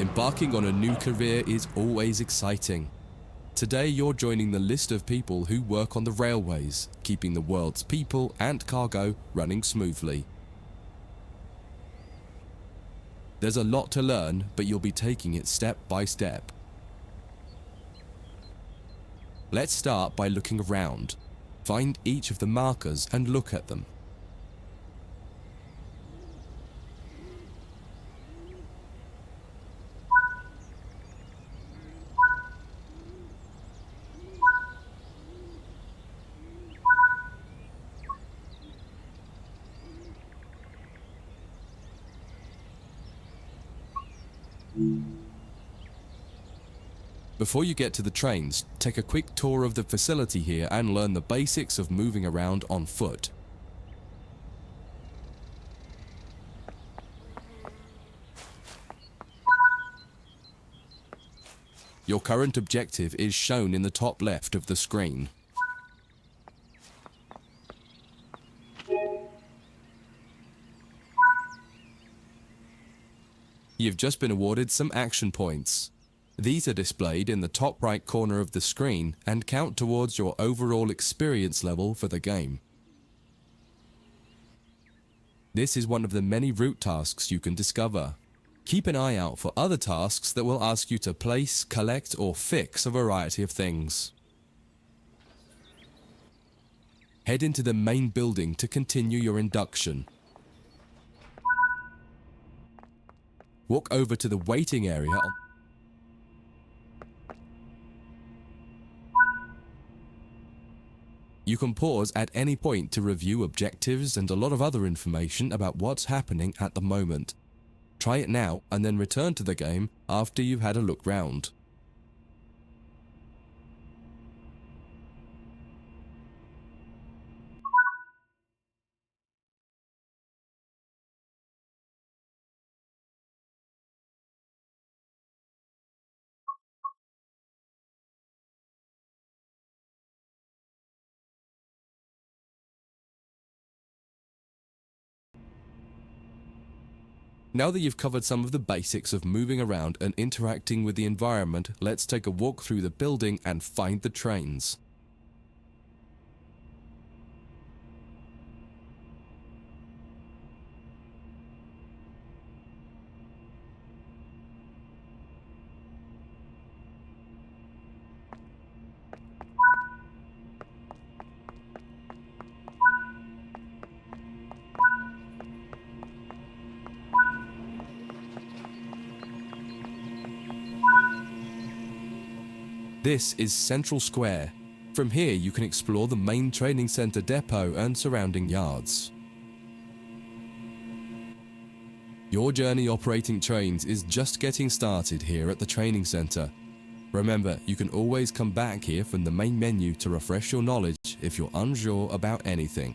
Embarking on a new career is always exciting. Today you're joining the list of people who work on the railways, keeping the world's people and cargo running smoothly. There's a lot to learn, but you'll be taking it step by step. Let's start by looking around. Find each of the markers and look at them. Before you get to the trains, take a quick tour of the facility here and learn the basics of moving around on foot. Your current objective is shown in the top left of the screen. You've just been awarded some action points. These are displayed in the top right corner of the screen and count towards your overall experience level for the game. This is one of the many route tasks you can discover. Keep an eye out for other tasks that will ask you to place, collect, or fix a variety of things. Head into the main building to continue your induction. Walk over to the waiting area on You can pause at any point to review objectives and a lot of other information about what's happening at the moment. Try it now and then return to the game after you've had a look round. Now that you've covered some of the basics of moving around and interacting with the environment, let's take a walk through the building and find the trains. This is Central Square. From here you can explore the main training center depot and surrounding yards. Your journey operating trains is just getting started here at the training center. Remember, you can always come back here from the main menu to refresh your knowledge if you're unsure about anything.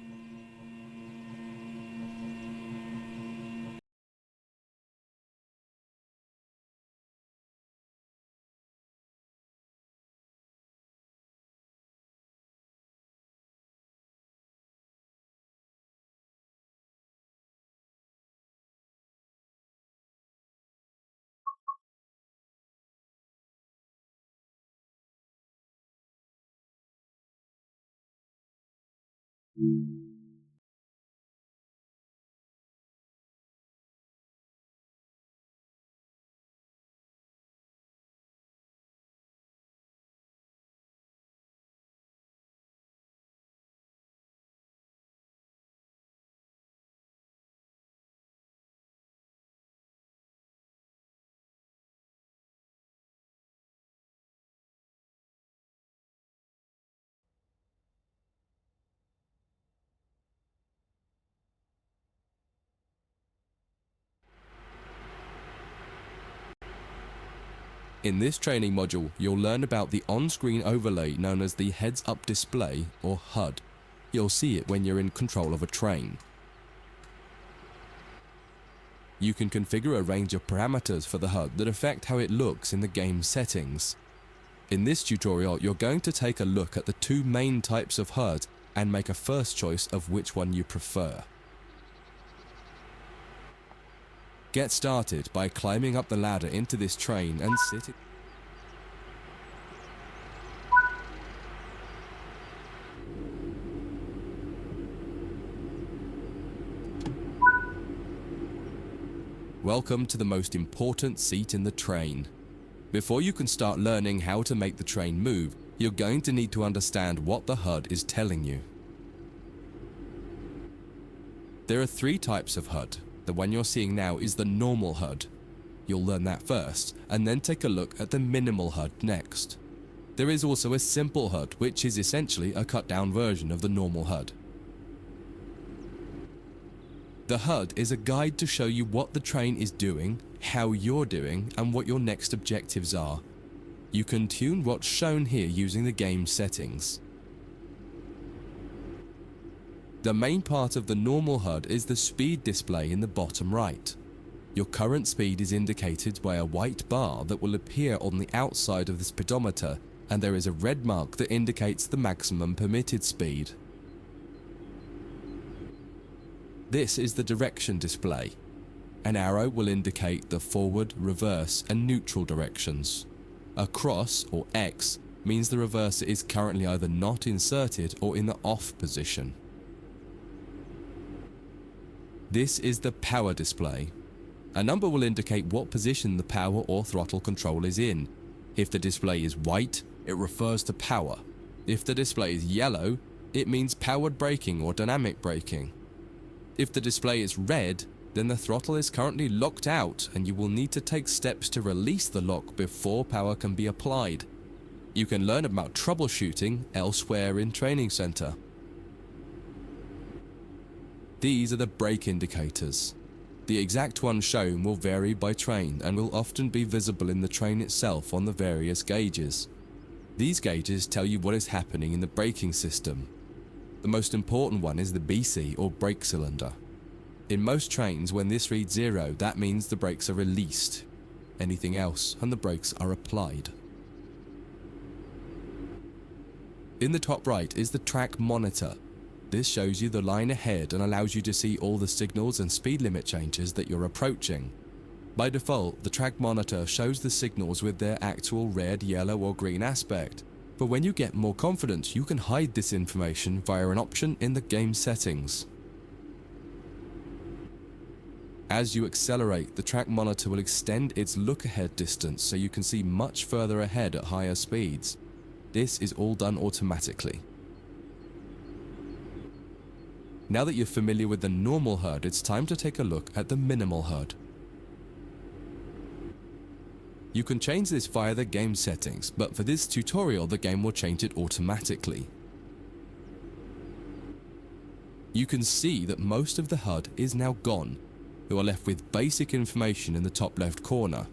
In this training module, you'll learn about the on-screen overlay known as the heads-up display, or HUD. You'll see it when you're in control of a train. You can configure a range of parameters for the HUD that affect how it looks in the game's settings. In this tutorial, you're going to take a look at the two main types of HUD and make a first choice of which one you prefer. Get started by climbing up the ladder into this train and sitting. Welcome to the most important seat in the train. Before you can start learning how to make the train move, you're going to need to understand what the HUD is telling you. There are 3 types of HUD. The one you're seeing now is the normal HUD. You'll learn that first, and then take a look at the minimal HUD next. There is also a simple HUD, which is essentially a cut-down version of the normal HUD. The HUD is a guide to show you what the train is doing, how you're doing, and what your next objectives are. You can tune what's shown here using the game settings. The main part of the normal HUD is the speed display in the bottom right. Your current speed is indicated by a white bar that will appear on the outside of the speedometer, and there is a red mark that indicates the maximum permitted speed. This is the direction display. An arrow will indicate the forward, reverse, and neutral directions. A cross, or X, means the reverser is currently either not inserted or in the off position. This is the power display. A number will indicate what position the power or throttle control is in. If the display is white, it refers to power. If the display is yellow, it means powered braking or dynamic braking. If the display is red, then the throttle is currently locked out and you will need to take steps to release the lock before power can be applied. You can learn about troubleshooting elsewhere in Training Center. These are the brake indicators. The exact one shown will vary by train and will often be visible in the train itself on the various gauges. These gauges tell you what is happening in the braking system. The most important one is the BC or brake cylinder. In most trains, when this reads 0, that means the brakes are released. Anything else and the brakes are applied. In the top right is the track monitor. This shows you the line ahead and allows you to see all the signals and speed limit changes that you're approaching. By default, the track monitor shows the signals with their actual red, yellow, or green aspect. But when you get more confident, you can hide this information via an option in the game settings. As you accelerate, the track monitor will extend its look-ahead distance so you can see much further ahead at higher speeds. This is all done automatically. Now that you're familiar with the normal HUD, it's time to take a look at the minimal HUD. You can change this via the game settings, but for this tutorial the game will change it automatically. You can see that most of the HUD is now gone. You are left with basic information in the top left corner.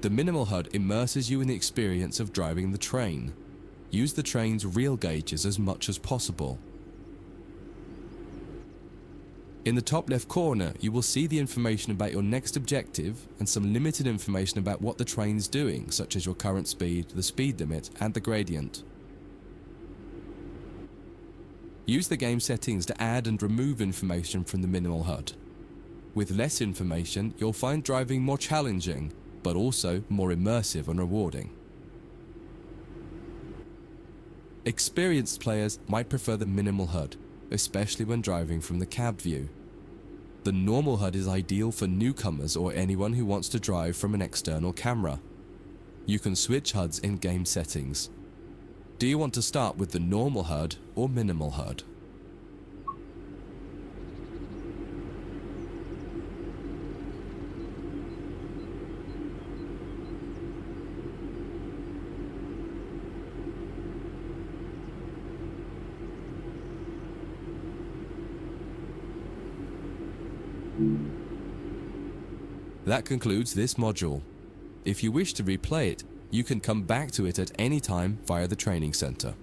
The minimal HUD immerses you in the experience of driving the train. Use the train's real gauges as much as possible. In the top left corner, you will see the information about your next objective and some limited information about what the train's doing, such as your current speed, the speed limit, and the gradient. Use the game settings to add and remove information from the minimal HUD. With less information, you'll find driving more challenging, but also more immersive and rewarding. Experienced players might prefer the minimal HUD, especially when driving from the cab view. The normal HUD is ideal for newcomers or anyone who wants to drive from an external camera. You can switch HUDs in game settings. Do you want to start with the normal HUD or minimal HUD? That concludes this module. If you wish to replay it, you can come back to it at any time via the Training Center.